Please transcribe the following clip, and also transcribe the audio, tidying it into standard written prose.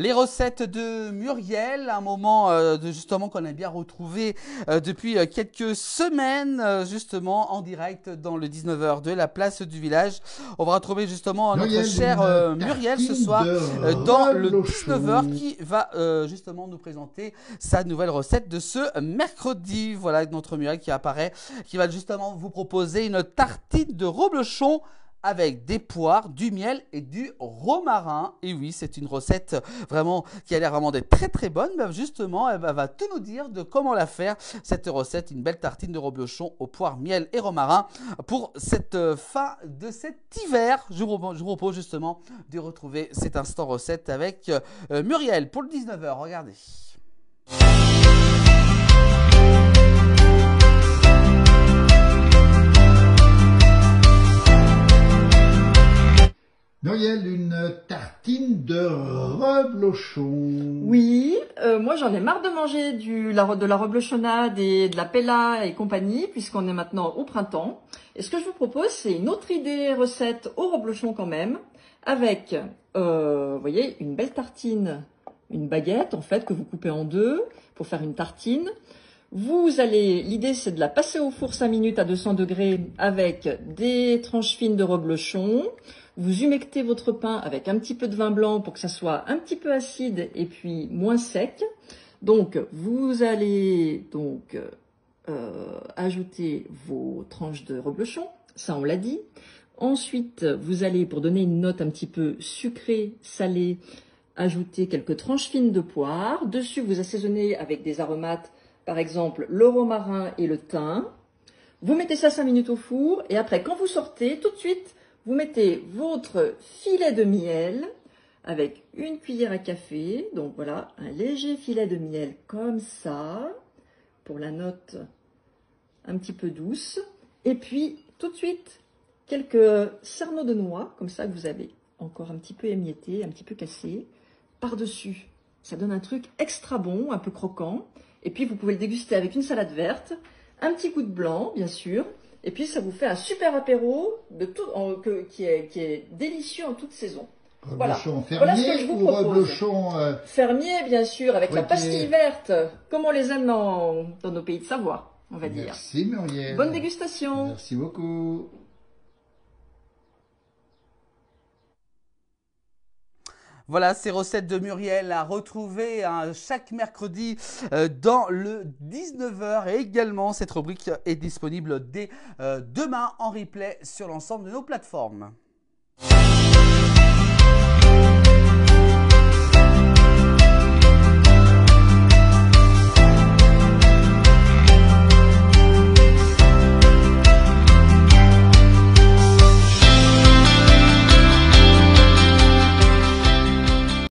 Les recettes de Muriel, un moment justement qu'on a bien retrouvé depuis quelques semaines, justement en direct dans le 19h de la place du village. On va retrouver justement notre Muriel, chère une Muriel ce tartine soir de dans le 19h reblochon. qui va justement nous présenter sa nouvelle recette de ce mercredi. Voilà notre Muriel qui apparaît, qui va justement vous proposer une tartine de reblochon avec des poires, du miel et du romarin. Et oui, c'est une recette vraiment qui a l'air vraiment d'être très très bonne. Ben justement, elle va tout nous dire de comment la faire, cette recette, une belle tartine de reblochon aux poires, miel et romarin pour cette fin de cet hiver. Je vous propose justement de retrouver cet instant recette avec Muriel pour le 19h. Regardez. Muriel, une tartine de reblochon. Oui, moi j'en ai marre de manger de la reblochonnade et de la pella et compagnie, puisqu'on est maintenant au printemps. Et ce que je vous propose, c'est une autre idée recette au reblochon quand même, avec, vous voyez, une belle tartine, une baguette en fait, que vous coupez en deux pour faire une tartine. L'idée c'est de la passer au four 5 minutes à 200 degrés avec des tranches fines de reblochon. Vous humectez votre pain avec un petit peu de vin blanc pour que ça soit un petit peu acide et puis moins sec. Donc vous allez ajouter vos tranches de reblochon, ça on l'a dit. Ensuite vous allez, pour donner une note un petit peu sucrée, salée, ajouter quelques tranches fines de poire. Dessus vous assaisonnez avec des aromates, par exemple le romarin et le thym. Vous mettez ça 5 minutes au four et après quand vous sortez, tout de suite, vous mettez votre filet de miel avec une cuillère à café. Donc voilà, un léger filet de miel comme ça, pour la note un petit peu douce. Et puis tout de suite, quelques cerneaux de noix, comme ça que vous avez encore un petit peu émietté, un petit peu cassé, par-dessus. Ça donne un truc extra bon, un peu croquant. Et puis vous pouvez le déguster avec une salade verte, un petit coup de blanc, bien sûr. Et puis ça vous fait un super apéro qui est délicieux en toute saison. Reblochon Voilà ce fermier que je vous ou propose. reblochon Fermier, bien sûr, avec la ok. pastille verte, comme on les aime dans nos pays de Savoie, on va dire. Merci Muriel. Bonne dégustation. Merci beaucoup. Voilà ces recettes de Muriel à retrouver chaque mercredi dans le 19h. Et également, cette rubrique est disponible dès demain en replay sur l'ensemble de nos plateformes.